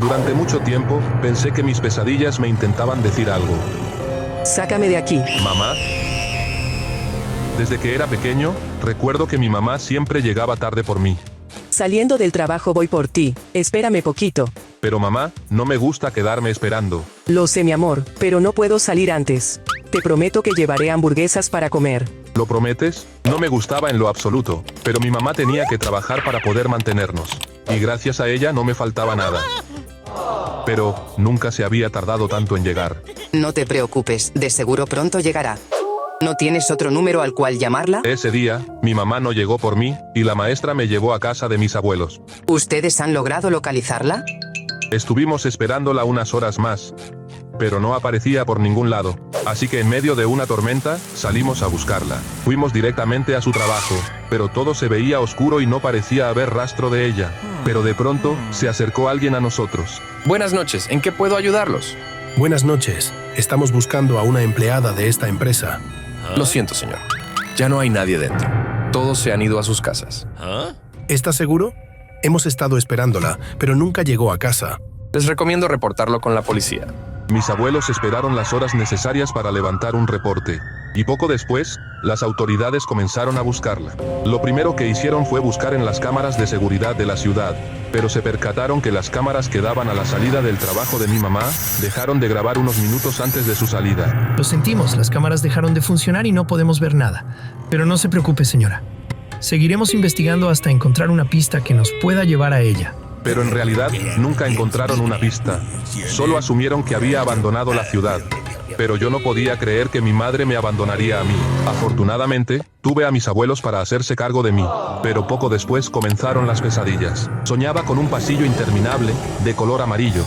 Durante mucho tiempo, pensé que mis pesadillas me intentaban decir algo. Sácame de aquí. ¿Mamá? Desde que era pequeño, recuerdo que mi mamá siempre llegaba tarde por mí. Saliendo del trabajo voy por ti. Espérame poquito. Pero mamá, no me gusta quedarme esperando. Lo sé, mi amor, pero no puedo salir antes. Te prometo que llevaré hamburguesas para comer. ¿Lo prometes? No me gustaba en lo absoluto, pero mi mamá tenía que trabajar para poder mantenernos. Y gracias a ella no me faltaba nada. Pero nunca se había tardado tanto en llegar. No te preocupes, de seguro pronto llegará. ¿No tienes otro número al cual llamarla? Ese día, mi mamá no llegó por mí, y la maestra me llevó a casa de mis abuelos. ¿Ustedes han logrado localizarla? Estuvimos esperándola unas horas más, pero no aparecía por ningún lado. Así que en medio de una tormenta, salimos a buscarla. Fuimos directamente a su trabajo, pero todo se veía oscuro y no parecía haber rastro de ella. Pero de pronto, se acercó alguien a nosotros. Buenas noches, ¿en qué puedo ayudarlos? Buenas noches. Estamos buscando a una empleada de esta empresa. Lo siento, señor. Ya no hay nadie dentro. Todos se han ido a sus casas. ¿Estás seguro? Hemos estado esperándola, pero nunca llegó a casa. Les recomiendo reportarlo con la policía. Mis abuelos esperaron las horas necesarias para levantar un reporte. Y poco después, las autoridades comenzaron a buscarla. Lo primero que hicieron fue buscar en las cámaras de seguridad de la ciudad, pero se percataron que las cámaras que daban a la salida del trabajo de mi mamá dejaron de grabar unos minutos antes de su salida. Lo sentimos, las cámaras dejaron de funcionar y no podemos ver nada. Pero no se preocupe, señora. Seguiremos investigando hasta encontrar una pista que nos pueda llevar a ella. Pero en realidad, nunca encontraron una pista. Solo asumieron que había abandonado la ciudad. Pero yo no podía creer que mi madre me abandonaría a mí. Afortunadamente, tuve a mis abuelos para hacerse cargo de mí. Pero poco después comenzaron las pesadillas. Soñaba con un pasillo interminable, de color amarillo.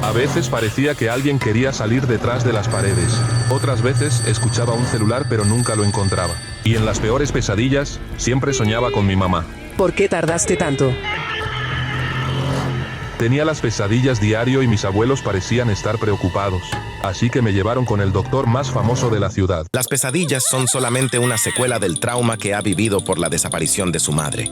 A veces parecía que alguien quería salir detrás de las paredes. Otras veces escuchaba un celular pero nunca lo encontraba. Y en las peores pesadillas, siempre soñaba con mi mamá. ¿Por qué tardaste tanto? Tenía las pesadillas diario y mis abuelos parecían estar preocupados. Así que me llevaron con el doctor más famoso de la ciudad. Las pesadillas son solamente una secuela del trauma que ha vivido por la desaparición de su madre.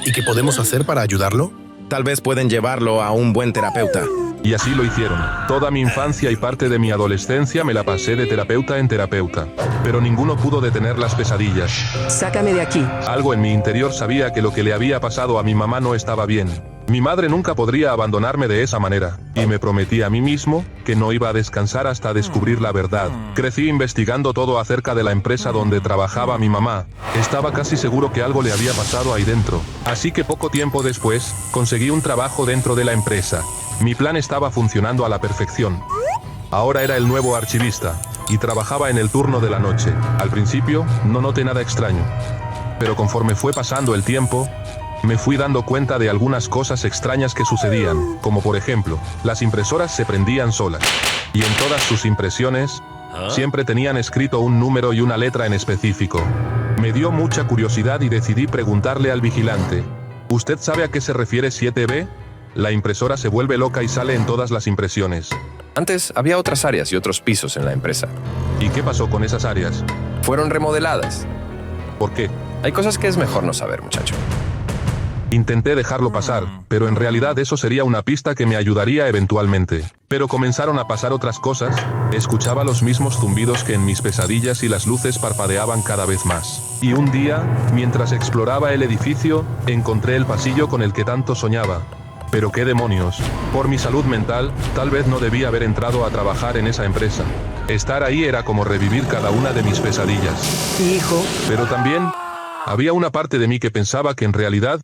¿Y qué podemos hacer para ayudarlo? Tal vez pueden llevarlo a un buen terapeuta. Y así lo hicieron. Toda mi infancia y parte de mi adolescencia me la pasé de terapeuta en terapeuta. Pero ninguno pudo detener las pesadillas. Sácame de aquí. Algo en mi interior sabía que lo que le había pasado a mi mamá no estaba bien. Mi madre nunca podría abandonarme de esa manera, y me prometí a mí mismo que no iba a descansar hasta descubrir la verdad. Crecí investigando todo acerca de la empresa donde trabajaba mi mamá. Estaba casi seguro que algo le había pasado ahí dentro. Así que poco tiempo después, conseguí un trabajo dentro de la empresa. Mi plan estaba funcionando a la perfección. Ahora era el nuevo archivista, y trabajaba en el turno de la noche. Al principio, no noté nada extraño. Pero conforme fue pasando el tiempo, me fui dando cuenta de algunas cosas extrañas que sucedían, como por ejemplo, las impresoras se prendían solas. Y en todas sus impresiones, siempre tenían escrito un número y una letra en específico. Me dio mucha curiosidad y decidí preguntarle al vigilante, ¿usted sabe a qué se refiere 7B? La impresora se vuelve loca y sale en todas las impresiones. Antes había otras áreas y otros pisos en la empresa. ¿Y qué pasó con esas áreas? Fueron remodeladas. ¿Por qué? Hay cosas que es mejor no saber, muchacho. Intenté dejarlo pasar, pero en realidad eso sería una pista que me ayudaría eventualmente. Pero comenzaron a pasar otras cosas, escuchaba los mismos zumbidos que en mis pesadillas y las luces parpadeaban cada vez más. Y un día, mientras exploraba el edificio, encontré el pasillo con el que tanto soñaba. Pero qué demonios, por mi salud mental, tal vez no debía haber entrado a trabajar en esa empresa. Estar ahí era como revivir cada una de mis pesadillas. Hijo. Pero también, había una parte de mí que pensaba que en realidad,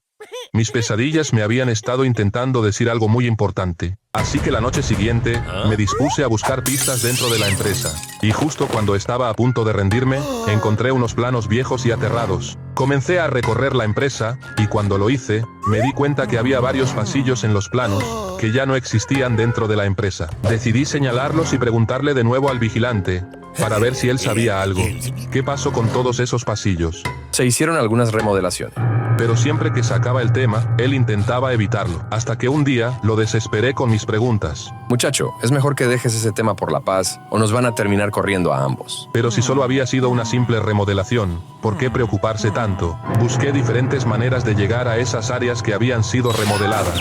mis pesadillas me habían estado intentando decir algo muy importante. Así que la noche siguiente, me dispuse a buscar pistas dentro de la empresa. Y justo cuando estaba a punto de rendirme, encontré unos planos viejos y aterrados. Comencé a recorrer la empresa, y cuando lo hice, me di cuenta que había varios pasillos en los planos, que ya no existían dentro de la empresa. Decidí señalarlos y preguntarle de nuevo al vigilante, para ver si él sabía algo. ¿Qué pasó con todos esos pasillos? Se hicieron algunas remodelaciones. Pero siempre que sacaba el tema, él intentaba evitarlo, hasta que un día lo desesperé con mis preguntas. Muchacho, es mejor que dejes ese tema por la paz, o nos van a terminar corriendo a ambos. Pero si solo había sido una simple remodelación, ¿por qué preocuparse tanto? Busqué diferentes maneras de llegar a esas áreas que habían sido remodeladas.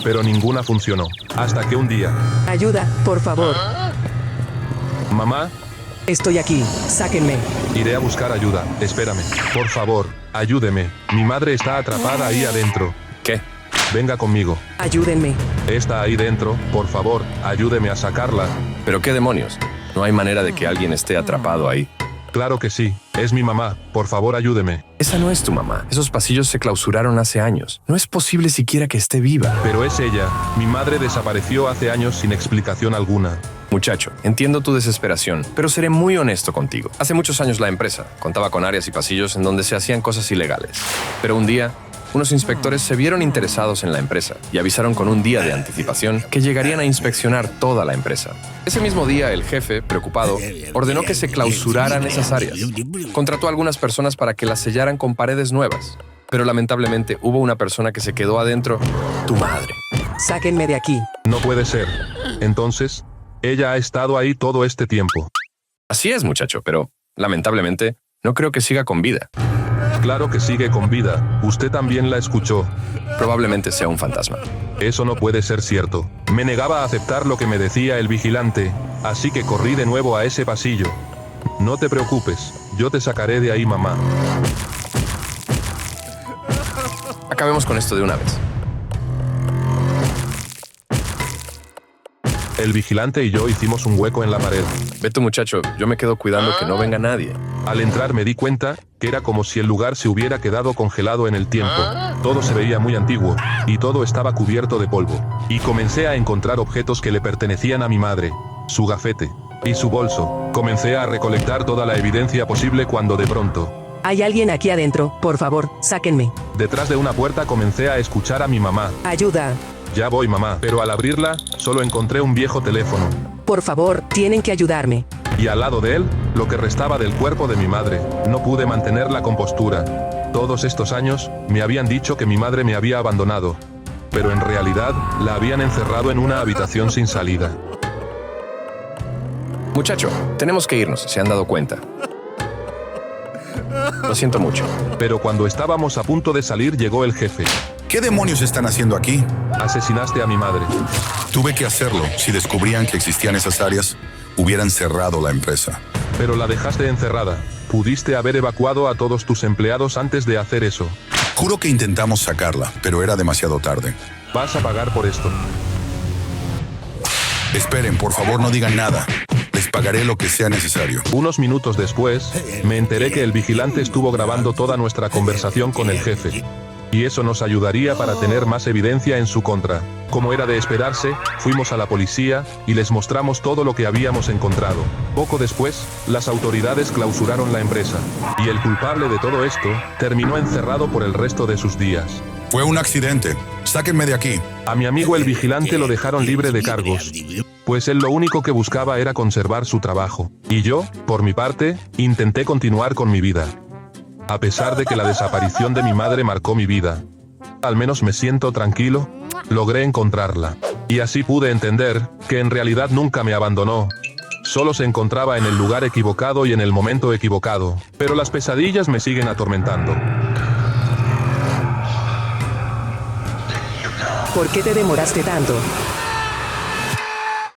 pero ninguna funcionó. Hasta que un día, Ayuda, por favor. mamá, Estoy aquí. Sáquenme. iré a buscar ayuda. Espérame. Por favor, ayúdeme. Mi madre está atrapada ahí adentro. ¿Qué? Venga conmigo. Ayúdenme. Está ahí dentro. Por favor, ayúdeme a sacarla. ¿Pero qué demonios? No hay manera de que alguien esté atrapado ahí. Claro que sí. Es mi mamá. Por favor, ayúdeme. Esa no es tu mamá. Esos pasillos se clausuraron hace años. No es posible siquiera que esté viva. Pero es ella. Mi madre desapareció hace años sin explicación alguna. Muchacho, entiendo tu desesperación, pero seré muy honesto contigo. Hace muchos años la empresa contaba con áreas y pasillos en donde se hacían cosas ilegales. Pero un día, unos inspectores se vieron interesados en la empresa y avisaron con un día de anticipación que llegarían a inspeccionar toda la empresa. Ese mismo día, el jefe, preocupado, ordenó que se clausuraran esas áreas. Contrató a algunas personas para que las sellaran con paredes nuevas. Pero lamentablemente hubo una persona que se quedó adentro, tu madre. Sáquenme de aquí. No puede ser. Entonces, ella ha estado ahí todo este tiempo. Así es, muchacho, pero lamentablemente no creo que siga con vida. Claro que sigue con vida. Usted también la escuchó. Probablemente sea un fantasma. Eso no puede ser cierto. Me negaba a aceptar lo que me decía el vigilante, así que corrí de nuevo a ese pasillo. No te preocupes, yo te sacaré de ahí, mamá. Acabemos con esto de una vez. El vigilante y yo hicimos un hueco en la pared. Ve tu muchacho, yo me quedo cuidando que no venga nadie. Al entrar me di cuenta que era como si el lugar se hubiera quedado congelado en el tiempo. Todo se veía muy antiguo, y todo estaba cubierto de polvo. Y comencé a encontrar objetos que le pertenecían a mi madre, su gafete y su bolso. Comencé a recolectar toda la evidencia posible cuando de pronto, Hay alguien aquí adentro. Por favor, sáquenme. detrás de una puerta comencé a escuchar a mi mamá. Ayuda. Ya voy, mamá. Pero al abrirla, solo encontré un viejo teléfono. Por favor, tienen que ayudarme. Y al lado de él, lo que restaba del cuerpo de mi madre. No pude mantener la compostura. Todos estos años, me habían dicho que mi madre me había abandonado. Pero en realidad, la habían encerrado en una habitación sin salida. Muchacho, tenemos que irnos, ¿se han dado cuenta? Lo siento mucho. Pero cuando estábamos a punto de salir, llegó el jefe. ¿Qué demonios están haciendo aquí? Asesinaste a mi madre. Tuve que hacerlo. Si descubrían que existían esas áreas, hubieran cerrado la empresa. Pero la dejaste encerrada. Pudiste haber evacuado a todos tus empleados antes de hacer eso. Juro que intentamos sacarla, pero era demasiado tarde. Vas a pagar por esto. Esperen, por favor, no digan nada. Les pagaré lo que sea necesario. Unos minutos después, me enteré que el vigilante estuvo grabando toda nuestra conversación con el jefe. Y eso nos ayudaría para tener más evidencia en su contra. Como era de esperarse, fuimos a la policía y les mostramos todo lo que habíamos encontrado. Poco después, las autoridades clausuraron la empresa. Y el culpable de todo esto terminó encerrado por el resto de sus días. Fue un accidente. Sáquenme de aquí. A mi amigo el vigilante lo dejaron libre de cargos, pues él lo único que buscaba era conservar su trabajo. Y yo, por mi parte, intenté continuar con mi vida. A pesar de que la desaparición de mi madre marcó mi vida, al menos me siento tranquilo, logré encontrarla. Y así pude entender que en realidad nunca me abandonó. Solo se encontraba en el lugar equivocado y en el momento equivocado. Pero las pesadillas me siguen atormentando. ¿Por qué te demoraste tanto?